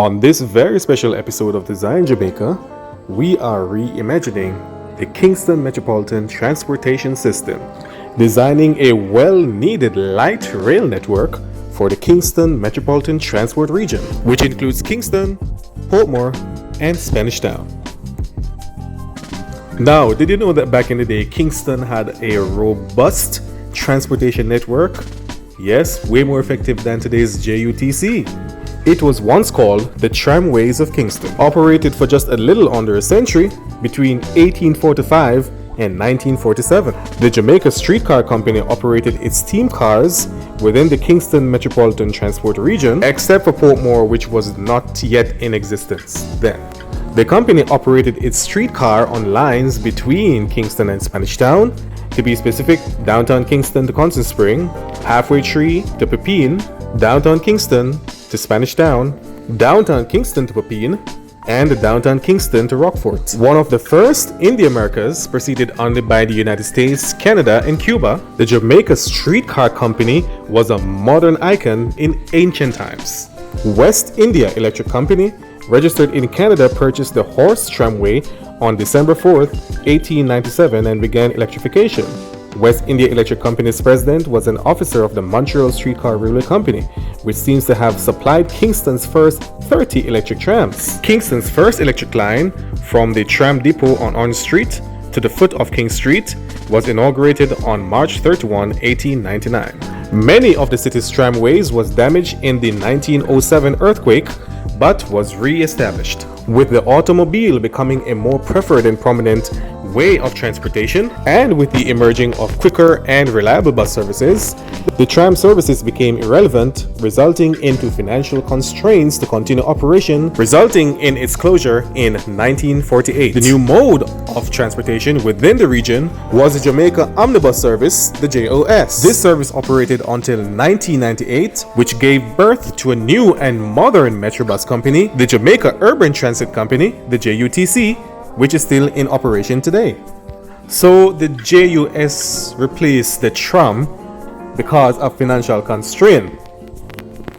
On this very special episode of Design Jamaica, we are reimagining the Kingston Metropolitan Transportation System, designing a well-needed light rail network for the Kingston Metropolitan Transport Region, which includes Kingston, Portmore, and Spanish Town. Now, did you know that back in the day, Kingston had a robust transportation network? Yes, way more effective than today's JUTC. It was once called the Tramways of Kingston, operated for just a little under a century between 1845 and 1947. The Jamaica Streetcar Company operated its steam cars within the Kingston Metropolitan Transport Region, except for Portmore, which was not yet in existence then. The company operated its streetcar on lines between Kingston and Spanish Town, to be specific, downtown Kingston to Constant Spring, Halfway Tree to Pepin, downtown Kingston to Spanish Town, downtown Kingston to Pepin, and downtown Kingston to Rockfort. One of the first in the Americas, preceded only by the United States, Canada, and Cuba, the Jamaica Streetcar Company was a modern icon in ancient times. West India Electric Company, registered in Canada, purchased the horse tramway on December 4th, 1897 and began electrification. West India Electric Company's president was an officer of the Montreal Streetcar Railway Company, which seems to have supplied Kingston's first 30 electric trams. Kingston's first electric line from the tram depot on Orange Street to the foot of King Street was inaugurated on March 31, 1899. Many of the city's tramways was damaged in the 1907 earthquake, but was re-established, with the automobile becoming a more preferred and prominent way of transportation, and with the emerging of quicker and reliable bus services, the tram services became irrelevant, resulting into financial constraints to continue operation, resulting in its closure in 1948. The new mode of transportation within the region was the Jamaica Omnibus Service, the JOS. This service operated until 1998, which gave birth to a new and modern Metrobus company, the Jamaica Urban Transit Company, the JUTC, which is still in operation today. So the JUS replaced the tram because of financial constraint,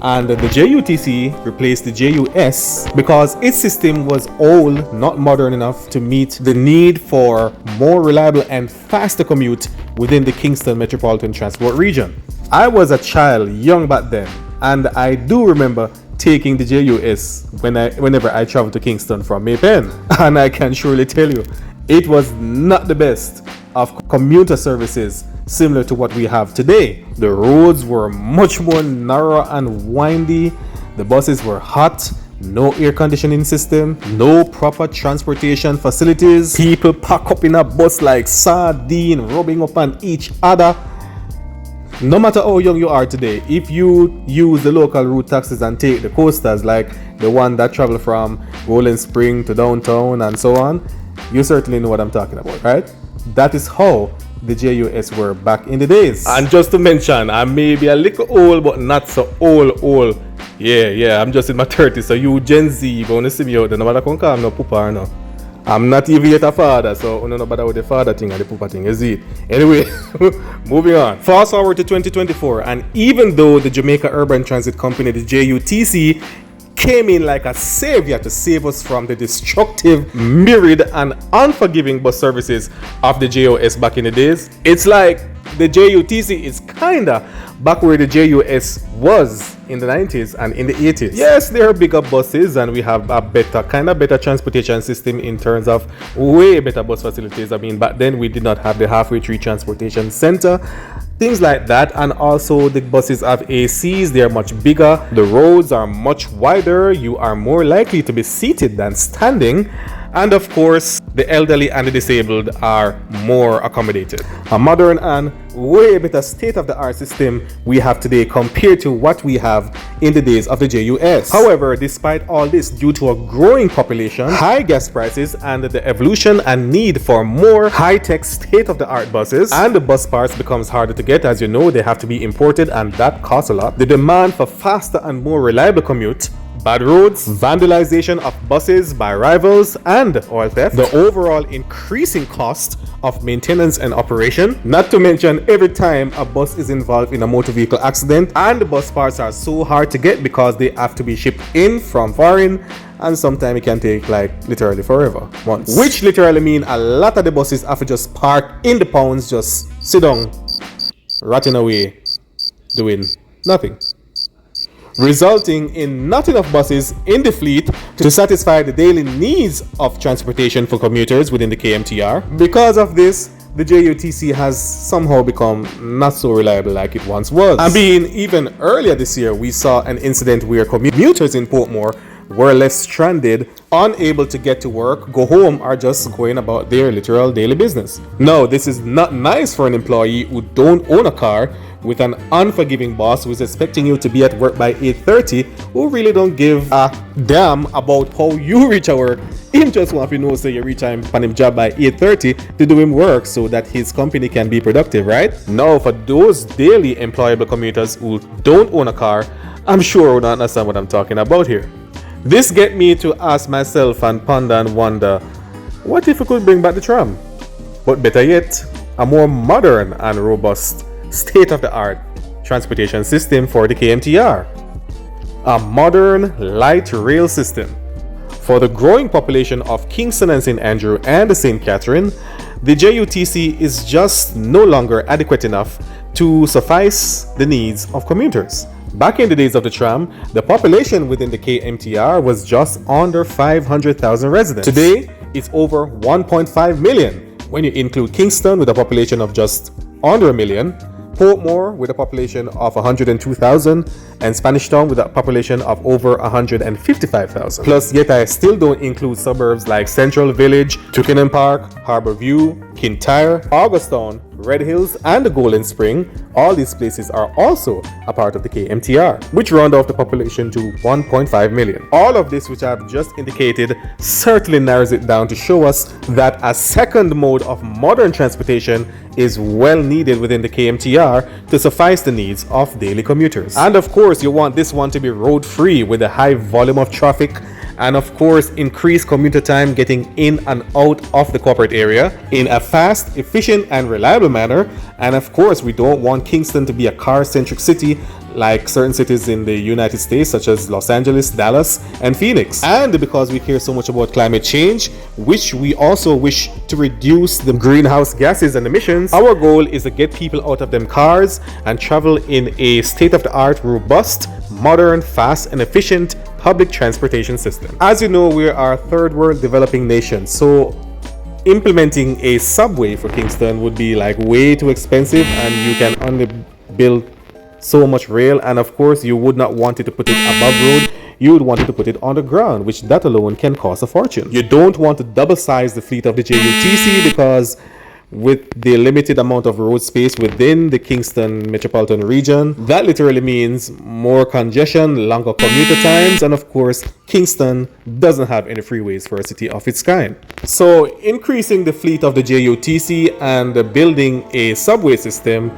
and the JUTC replaced the JUS because its system was old, not modern enough to meet the need for more reliable and faster commute within the Kingston Metropolitan Transport Region. I was a child, young back then, and I do remember taking the JUS whenever I traveled to Kingston from Maypen, and I can surely tell you it was not the best of commuter services similar to what we have today. The roads were much more narrow and windy, the buses were hot, no air conditioning system, no proper transportation facilities, people pack up in a bus like sardine, rubbing up on each other. No matter how young you are today, if you use the local route taxis and take the coasters like the one that travel from Rolling Spring to downtown and so on, you certainly know what I'm talking about, right? That is how the JUS were back in the days. And just to mention, I may be a little old, but not so old. Yeah, I'm just in my 30s, so you Gen Z, if you want to see me out there, no matter come call me no poopa or no. I'm not even yet a father, so no bother with the father thing and the poopa thing, is it? Anyway, moving on. Fast forward to 2024, and even though the Jamaica Urban Transit Company, the JUTC, came in like a savior to save us from the destructive, myriad, and unforgiving bus services of the JOS back in the days, it's like the JUTC is kinda back where the JUS was in the 90s and in the 80s. Yes, there are bigger buses and we have a better transportation system in terms of way better bus facilities. I mean, back then we did not have the Halfway Tree Transportation Center, things like that, and also the buses have ACs, they are much bigger, the roads are much wider, you are more likely to be seated than standing, and of course the elderly and the disabled are more accommodated. A modern and way better state-of-the-art system we have today compared to what we have in the days of the JUS. However, despite all this, due to a growing population, high gas prices, and the evolution and need for more high-tech state-of-the-art buses, and the bus parts becomes harder to get. As you know, they have to be imported and that costs a lot. The demand for faster and more reliable commute bad roads, vandalization of buses by rivals, and oil theft, the overall increasing cost of maintenance and operation, not to mention every time a bus is involved in a motor vehicle accident, and the bus parts are so hard to get because they have to be shipped in from foreign, and sometimes it can take like literally forever, months. Which literally mean a lot of the buses have to just park in the pounds, just sit down, rotting away, doing nothing, resulting in not enough buses in the fleet to satisfy the daily needs of transportation for commuters within the KMTR. Because of this, the JUTC has somehow become not so reliable like it once was. And being even earlier this year, we saw an incident where commuters in Portmore were left stranded, unable to get to work, go home, or just going about their literal daily business. No, this is not nice for an employee who don't own a car, with an unforgiving boss who is expecting you to be at work by 8:30, who really don't give a damn about how you reach at work. Him just want to know, say you reach him on him job by 8:30 to do him work so that his company can be productive, right? Now, for those daily employable commuters who don't own a car, I'm sure would not understand what I'm talking about here. This get me to ask myself and ponder and wonder, what if we could bring back the tram? But better yet, a more modern and robust state-of-the-art transportation system for the KMTR. A modern light rail system. For the growing population of Kingston and St. Andrew and the St. Catherine, the JUTC is just no longer adequate enough to suffice the needs of commuters. Back in the days of the tram, the population within the KMTR was just under 500,000 residents. Today, it's over 1.5 million when you include Kingston with a population of just under a million, Portmore with a population of 102,000, and Spanish Town with a population of over 155,000. Plus, yet I still don't include suburbs like Central Village, Twickenham Park, Harbour View, Kintyre, Augustown, Red Hills, and the Golden Spring. All these places are also a part of the KMTR, which round off the population to 1.5 million. All of this, which I've just indicated, certainly narrows it down to show us that a second mode of modern transportation is well needed within the KMTR to suffice the needs of daily commuters. And of course, you want this one to be road free with a high volume of traffic, and of course increase commuter time getting in and out of the corporate area in a fast, efficient, and reliable manner. And of course, we don't want Kingston to be a car-centric city like certain cities in the United States such as Los Angeles, Dallas, and Phoenix. And because we care so much about climate change, which we also wish to reduce the greenhouse gases and emissions, our goal is to get people out of them cars and travel in a state-of-the-art, robust, modern, fast, and efficient public transportation system. As you know, we are a third world developing nation, so implementing a subway for Kingston would be like way too expensive, and you can only build so much rail, and of course you would not want it to put it above road. You would want it to put it on the ground, which that alone can cost a fortune. You don't want to double size the fleet of the JUTC because with the limited amount of road space within the Kingston Metropolitan Region, that literally means more congestion, longer commuter times, and of course, Kingston doesn't have any freeways for a city of its kind. So increasing the fleet of the JUTC and building a subway system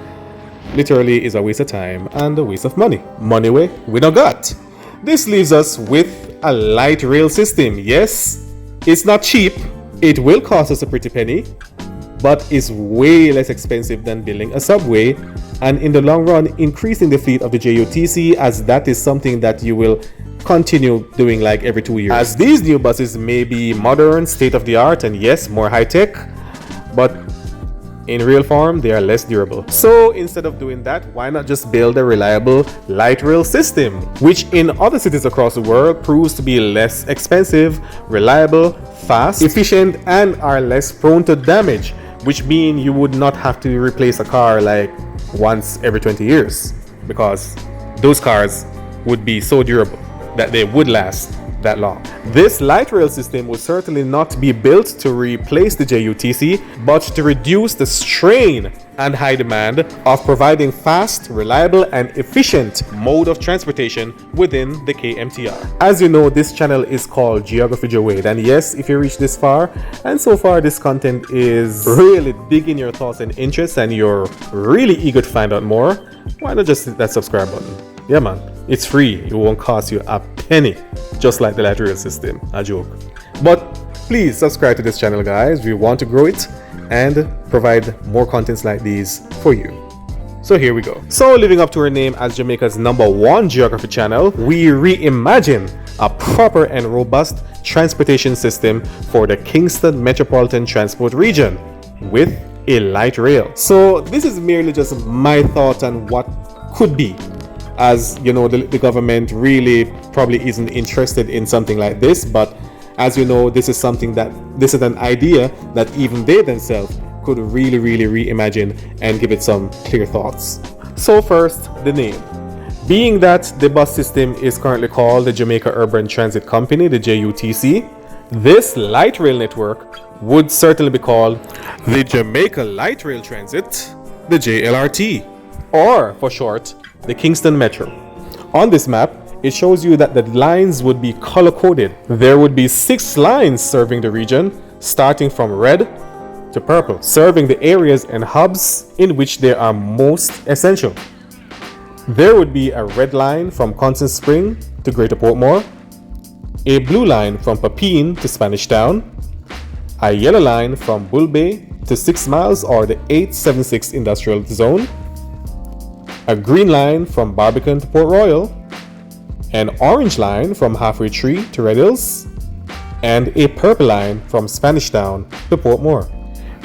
literally is a waste of time and a waste of money. Money we don't got. This leaves us with a light rail system. Yes, it's not cheap. It will cost us a pretty penny, but is way less expensive than building a subway, and in the long run increasing the fleet of the JUTC, as that is something that you will continue doing like every 2 years. As these new buses may be modern, state-of-the-art, and yes, more high-tech, but in real form they are less durable. So instead of doing that, why not just build a reliable light rail system, which in other cities across the world proves to be less expensive, reliable, fast, efficient, and are less prone to damage, which mean you would not have to replace a car like once every 20 years because those cars would be so durable that they would last that long. This light rail system will certainly not be built to replace the JUTC, but to reduce the strain and high demand of providing fast, reliable, and efficient mode of transportation within the KMTR. As you know, this channel is called Geography Joe Wade, and yes, if you reach this far, and so far this content is really digging your thoughts and interests, and you're really eager to find out more, why not just hit that subscribe button? Yeah, man. It's free. It won't cost you a penny, just like the light rail system. A joke. But please subscribe to this channel, guys. We want to grow it and provide more contents like these for you. So here we go. So living up to our name as Jamaica's #1 geography channel, we reimagine a proper and robust transportation system for the Kingston Metropolitan Transport Region with a light rail. So this is merely just my thought on what could be, as you know, the government really probably isn't interested in something like this, but as you know, this is an idea that even they themselves could really reimagine and give it some clear thoughts. So first, the name. Being that the bus system is currently called the Jamaica Urban Transit Company, the JUTC, this light rail network would certainly be called the Jamaica Light-Rail Transit, the JLRT, or for short, the Kingston Metro. On this map, it shows you that the lines would be color-coded. There would be 6 lines serving the region, starting from red to purple, serving the areas and hubs in which they are most essential. There would be a red line from Constant Spring to Greater Portmore, a blue line from Papine to Spanish Town, a yellow line from Bull Bay to 6 Miles or the 876 Industrial Zone, a green line from Barbican to Port Royal, an orange line from Halfway Tree to Red Hills, and a purple line from Spanish Town to Portmore.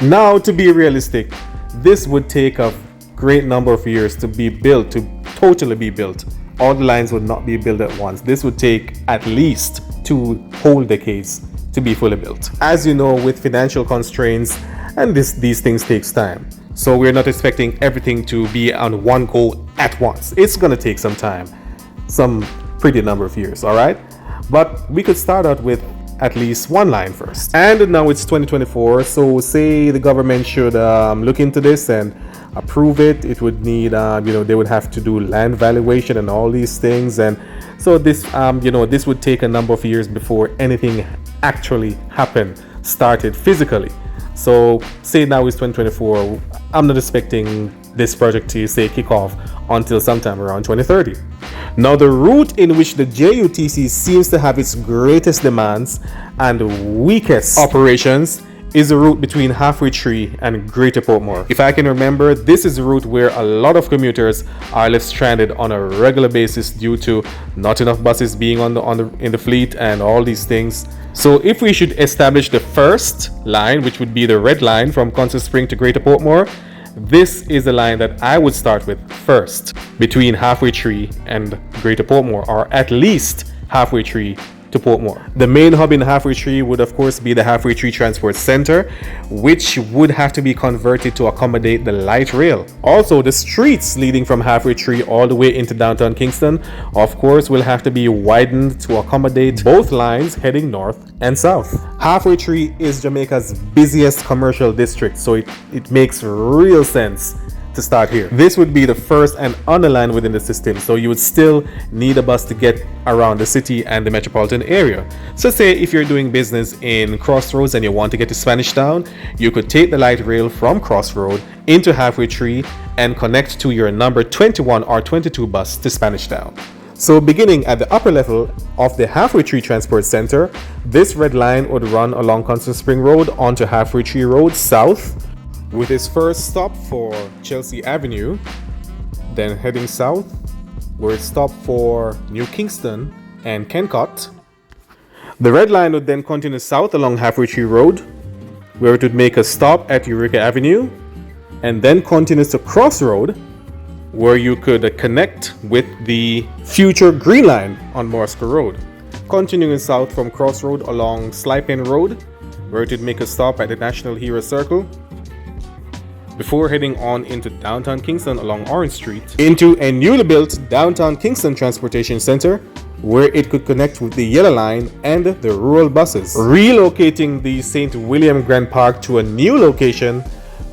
Now, to be realistic, this would take a great number of years to be built, to totally be built. All the lines would not be built at once. This would take at least 2 whole decades to be fully built. As you know, with financial constraints, and these things takes time. So we're not expecting everything to be on one go at once. It's gonna take some time, some pretty number of years, all right? But we could start out with at least 1 line first. And now it's 2024, so say the government should look into this and approve it. It would need, they would have to do land valuation and all these things. And so this, this would take a number of years before anything actually started physically. So say now it's 2024, I'm not expecting this project to say kick off until sometime around 2030. Now the route in which the JUTC seems to have its greatest demands and weakest operations is the route between Halfway Tree and Greater Portmore. If I can remember, this is a route where a lot of commuters are left stranded on a regular basis due to not enough buses being in the fleet and all these things. So if we should establish the first line, which would be the red line from Constant Spring to Greater Portmore, this is the line that I would start with first, between Halfway Tree and Greater Portmore, or at least Halfway Tree to Portmore. The main hub in Halfway Tree would of course be the Halfway Tree Transport Center, which would have to be converted to accommodate the light rail. Also, the streets leading from Halfway Tree all the way into downtown Kingston, of course, will have to be widened to accommodate both lines heading north and south. Halfway Tree is Jamaica's busiest commercial district, so it makes real sense to start here. This would be the first and only line within the system, so you would still need a bus to get around the city and the metropolitan area. So say if you're doing business in Crossroads and you want to get to Spanish Town, you could take the light rail from Crossroad into Halfway Tree and connect to your number 21 or 22 bus to Spanish Town. So beginning at the upper level of the Halfway Tree Transport Center, this red line would run along Constant Spring Road onto Halfway Tree Road south, with its first stop for Chelsea Avenue, then heading south, where it stopped for New Kingston and Kencott. The red line would then continue south along Halfway Tree Road, where it would make a stop at Eureka Avenue, and then continues to Crossroad, where you could connect with the future Green Line on Morsco Road. Continuing south from Crossroad along Slipen Road, where it would make a stop at the National Hero Circle, before heading on into downtown Kingston along Orange Street, into a newly built downtown Kingston Transportation Center, where it could connect with the Yellow Line and the rural buses, relocating the St. William Grand Park to a new location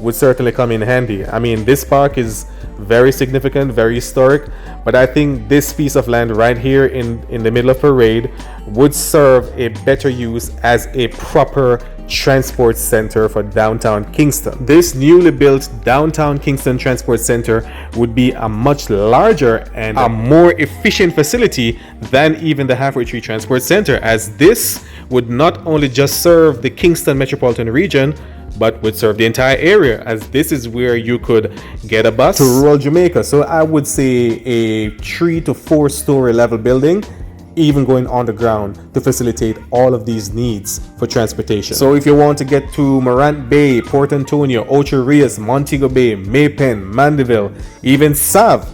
would certainly come in handy. I mean, this park is very significant, very historic, but I think this piece of land right here in the middle of Parade would serve a better use as a proper transport center for downtown Kingston. This newly built downtown Kingston Transport Center would be a much larger and a more efficient facility than even the Halfway Tree Transport Center, as this would not only just serve the Kingston Metropolitan Region, but would serve the entire area, as this is where you could get a bus to rural Jamaica. So I would say a 3 to 4 story level building, even going underground to facilitate all of these needs for transportation. So if you want to get to Morant Bay, Port Antonio, Ocho Rios, Montego Bay, Maypen, Mandeville, even Sav,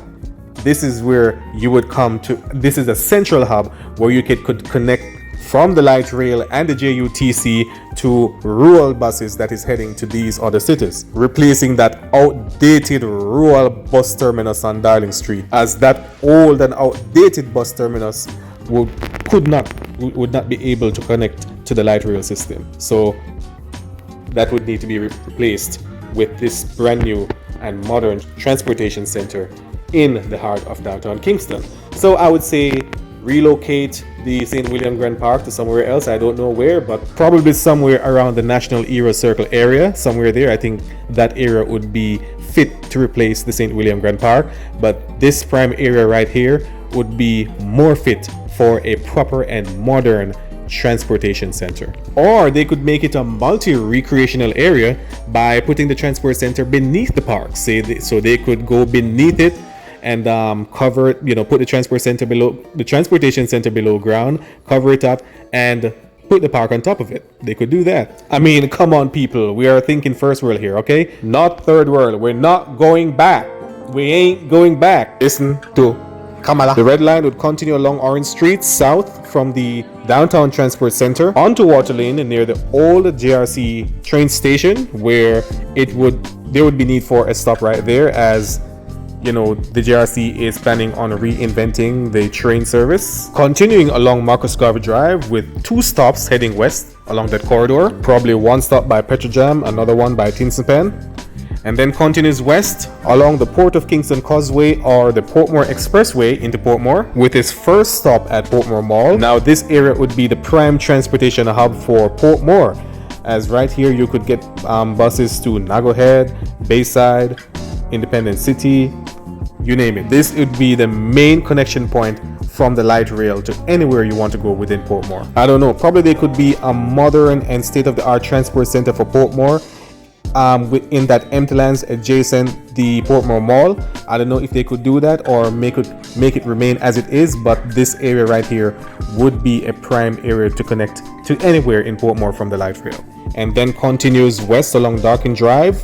this is where you would come to. This is a central hub where you could connect from the light rail and the JUTC to rural buses that is heading to these other cities, replacing that outdated rural bus terminus on Darling Street, as that old and outdated bus terminus would not be able to connect to the light rail system. So that would need to be replaced with this brand new and modern transportation center in the heart of downtown Kingston. So I would say relocate the St. William Grand Park to somewhere else. I don't know where, but probably somewhere around the National Era Circle area, somewhere there. I think that area would be fit to replace the St. William Grand Park, but this prime area right here would be more fit for a proper and modern transportation center. Or they could make it a multi-recreational area by putting the transport center beneath the park. So they could go beneath it and cover it, put the transportation center below ground, cover it up, and put the park on top of it. They could do that. I mean, come on, people. We are thinking first world here, okay? Not third world. We're not going back. We ain't going back. Listen to Kamala. The red line would continue along Orange Street south from the downtown transport center onto Water Lane near the old JRC train station, where there would be need for a stop right there, as the JRC is planning on reinventing the train service. Continuing along Marcus Garvey Drive with 2 stops heading west along that corridor, probably one stop by Petrojam, another one by Tinson, and then continues west along the Port of Kingston Causeway or the Portmore Expressway into Portmore, with its first stop at Portmore Mall. Now this area would be the prime transportation hub for Portmore, as right here you could get buses to Nago Head, Bayside, Independence City, you name it. This would be the main connection point from the light rail to anywhere you want to go within Portmore. I don't know, probably they could be a modern and state-of-the-art transport center for Portmore within that empty lands adjacent the Portmore Mall. I don't know if they could do that or make it remain as it is, but this area right here would be a prime area to connect to anywhere in Portmore from the light rail. And then continues west along Darkin Drive,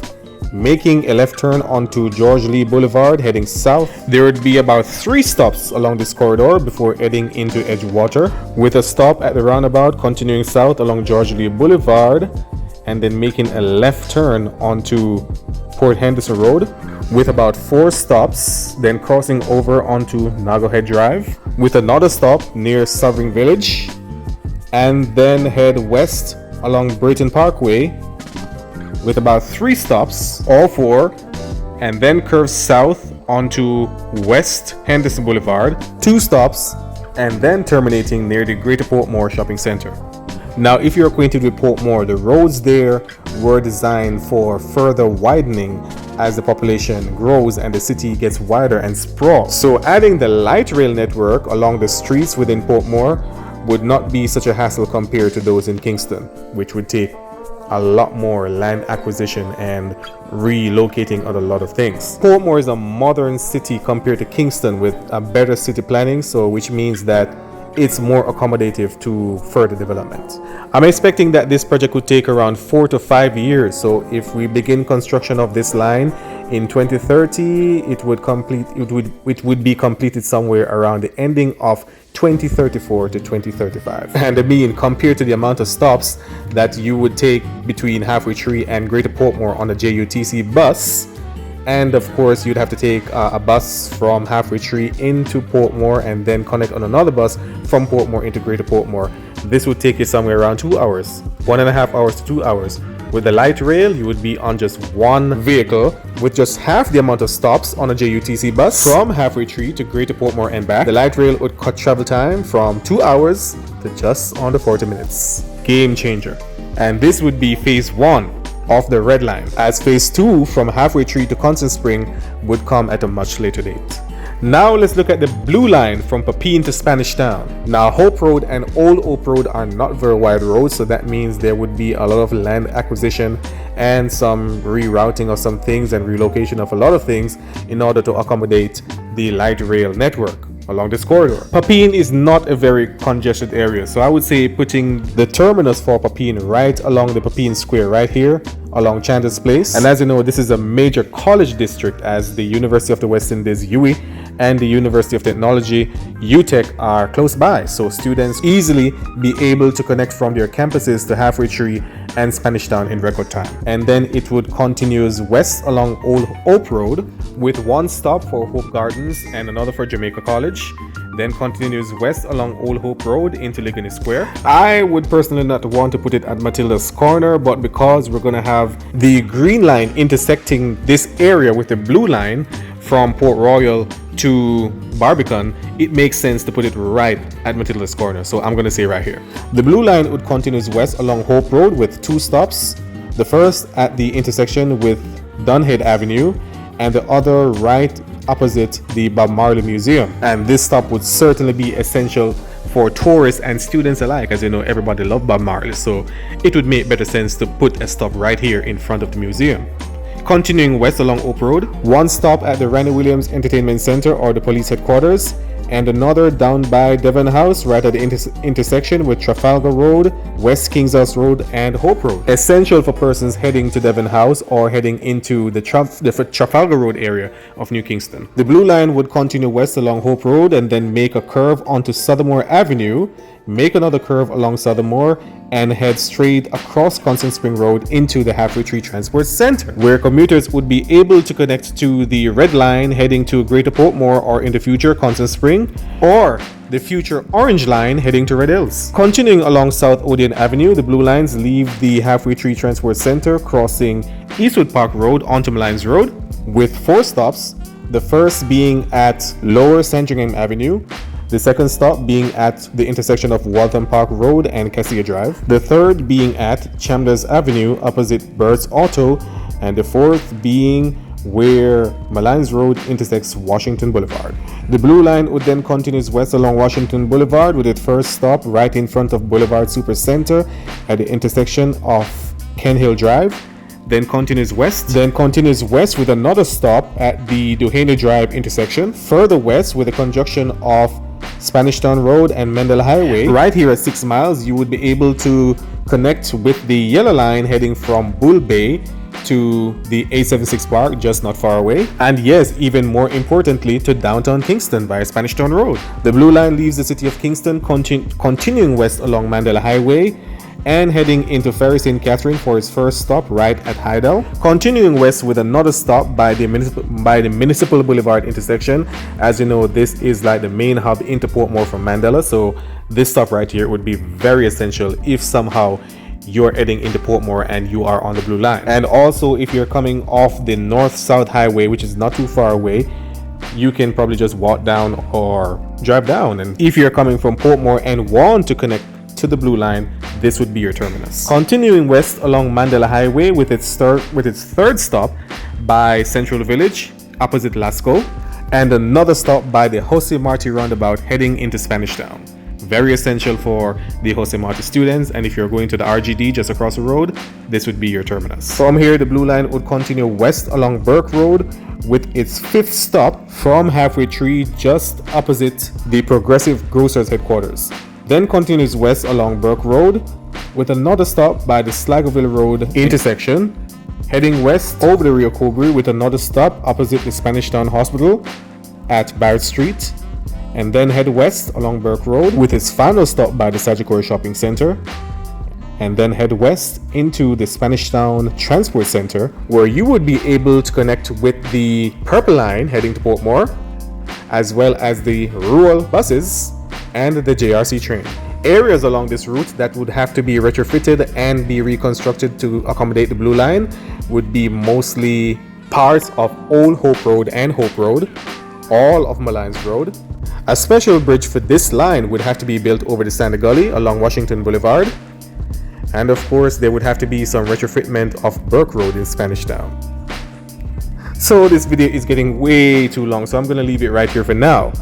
making a left turn onto George Lee Boulevard heading south. There would be about 3 stops along this corridor before heading into Edgewater, with a stop at the roundabout, continuing south along George Lee Boulevard and then making a left turn onto Port Henderson Road, with about 4 stops, then crossing over onto Nago Head Drive with another stop near Sovereign Village, and then head west along Brayton Parkway with about 3 stops, all 4, and then curve south onto West Henderson Boulevard, 2 stops, and then terminating near the Greater Portmore Shopping Center. Now, if you're acquainted with Portmore, the roads there were designed for further widening as the population grows and the city gets wider and sprawls. So adding the light rail network along the streets within Portmore would not be such a hassle compared to those in Kingston, which would take a lot more land acquisition and relocating on a lot of things. Portmore is a modern city compared to Kingston with a better city planning, so which means that it's more accommodative to further development. I'm expecting that this project would take around 4 to 5 years. So if we begin construction of this line in 2030, it would be completed somewhere around the ending of 2034 to 2035. And I mean, compared to the amount of stops that you would take between Halfway Tree and Greater Portmore on a JUTC bus, and of course you'd have to take a bus from Halfway Tree into Portmore and then connect on another bus from Portmore into Greater Portmore. This would take you somewhere around 2 hours, 1.5 hours to 2 hours With the light rail, you would be on just one vehicle with just half the amount of stops on a JUTC bus from Halfway Tree to Greater Portmore and back. The light rail would cut travel time from 2 hours to just under 40 minutes. Game changer. And this would be phase 1 of the red line, as phase 2 from Halfway Tree to Constant Spring would come at a much later date. Now let's look at the blue line from Papine to Spanish Town. Now Hope Road and Old Hope Road are not very wide roads, so that means there would be a lot of land acquisition and some rerouting of some things and relocation of a lot of things in order to accommodate the light rail network along this corridor. Papine is not a very congested area, so I would say putting the terminus for Papine right along the Papine Square right here along Chandler's Place. And as you know, this is a major college district, as the University of the West Indies UWI and the University of Technology UTech are close by, so students easily be able to connect from their campuses to Halfway Tree and Spanish Town in record time. And then it would continue west along Old Hope Road with one stop for Hope Gardens and another for Jamaica College, then continues west along Old Hope Road into Ligonier Square. I would personally not want to put it at Matilda's Corner, but because we're going to have the green line intersecting this area with the blue line from Port Royal to Barbican, it makes sense to put it right at Matilda's Corner, so I'm going to say right here. The blue line would continue west along Hope Road with 2 stops, the first at the intersection with Dunhead Avenue and the other right opposite the Bob Marley Museum. And this stop would certainly be essential for tourists and students alike, as you know, everybody loves Bob Marley, so it would make better sense to put a stop right here in front of the museum. Continuing west along Hope Road, one stop at the Randy Williams Entertainment Center or the police headquarters, and another down by Devon House right at the intersection with Trafalgar Road, West Kings House Road, and Hope Road. Essential for persons heading to Devon House or heading into the Trafalgar Road area of New Kingston. The blue line would continue west along Hope Road and then make a curve onto Southermore Avenue, make another curve along Southermore, and head straight across Constant Spring Road into the Halfway Tree Transport Center, where commuters would be able to connect to the red line heading to Greater Portmore or in the future Constant Spring, or the future orange line heading to Red Hills. Continuing along South Odeon Avenue, the blue lines leave the Halfway Tree Transport Center, crossing Eastwood Park Road onto Malines Road with 4 stops, the first being at Lower Sandringham Avenue, the second stop being at the intersection of Waltham Park Road and Cassia Drive, the third being at Chambers Avenue opposite Bird's Auto, and the fourth being where Malines Road intersects Washington Boulevard. The blue line would then continue west along Washington Boulevard with its first stop right in front of Boulevard Supercenter at the intersection of Ken Hill Drive, then continues west with another stop at the Duhaney Drive intersection, further west with the conjunction of Spanish Town Road and Mendel Highway. Right here at 6 miles, you would be able to connect with the yellow line heading from Bull Bay to the 876 Park, just not far away. And yes, even more importantly, to downtown Kingston via Spanish Town Road. The blue line leaves the city of Kingston, continuing west along Mandela Highway and heading into Ferry St. Catherine for its first stop right at Hydel, continuing west with another stop by the Municipal Boulevard intersection. As you know, this is like the main hub into Portmore from Mandela, so this stop right here would be very essential if somehow you're heading into Portmore and you are on the blue line. And also, if you're coming off the north-south highway, which is not too far away, you can probably just walk down or drive down. And if you're coming from Portmore and want to connect to the blue line, this would be your terminus. Continuing west along Mandela Highway with its third stop by Central Village opposite Lasco, and another stop by the Jose Marti roundabout heading into Spanish Town. Very essential for the Jose Marti students, and if you're going to the RGD just across the road, this would be your terminus. From here, the blue line would continue west along Burke Road with its 5th stop from Halfway Tree just opposite the Progressive Grocers headquarters. Then continues west along Burke Road with another stop by the Slagoville Road intersection, heading west over the Rio Cobre with another stop opposite the Spanish Town Hospital at Barrett Street, and then head west along Burke Road with its final stop by the Sagicor Shopping Center, and then head west into the Spanish Town Transport Center, where you would be able to connect with the Purple Line heading to Portmore, as well as the rural buses and the JRC train. Areas along this route that would have to be retrofitted and be reconstructed to accommodate the Blue Line would be mostly parts of Old Hope Road and Hope Road, all of Malines Road. A special bridge for this line would have to be built over the Sandy Gully along Washington Boulevard. And of course, there would have to be some retrofitment of Burke Road in Spanish Town. So this video is getting way too long, so I'm going to leave it right here for now.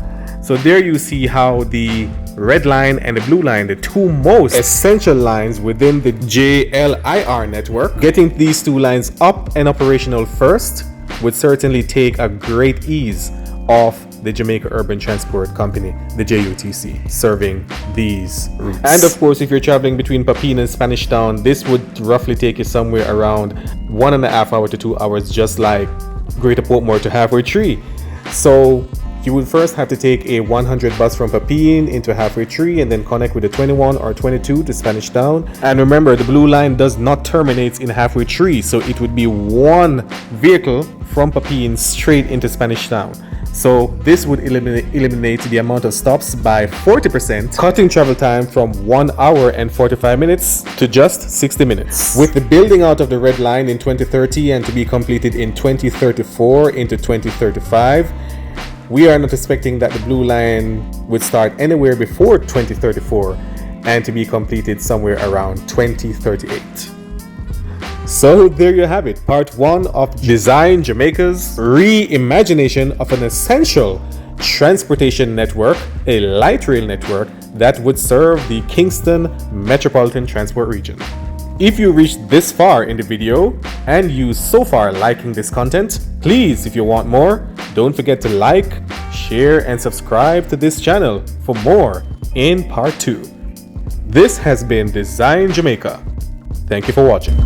So there you see how the red line and the blue line, the two most essential lines within the JLIR network, getting these two lines up and operational first would certainly take a great ease off the Jamaica Urban Transport Company, the JUTC, serving these routes. And of course, if you're traveling between Papine and Spanish Town, this would roughly take you somewhere around 1.5 hours to 2 hours, just like Greater Portmore to Halfway Tree. So you would first have to take a 100 bus from Papine into Halfway Tree and then connect with the 21 or 22 to Spanish Town. And remember, the Blue Line does not terminate in Halfway Tree, so it would be one vehicle from Papine straight into Spanish Town. So this would eliminate the amount of stops by 40%, cutting travel time from 1 hour and 45 minutes to just 60 minutes. With the building out of the red line in 2030 and to be completed in 2034 into 2035, we are not expecting that the Blue Line would start anywhere before 2034 and to be completed somewhere around 2038. So there you have it, part 1 of Design Jamaica's reimagination of an essential transportation network, a light rail network that would serve the Kingston Metropolitan Transport Region. If you reached this far in the video and you so far liking this content, please, if you want more, don't forget to like, share and subscribe to this channel for more in part 2. This has been Design Jamaica. Thank you for watching.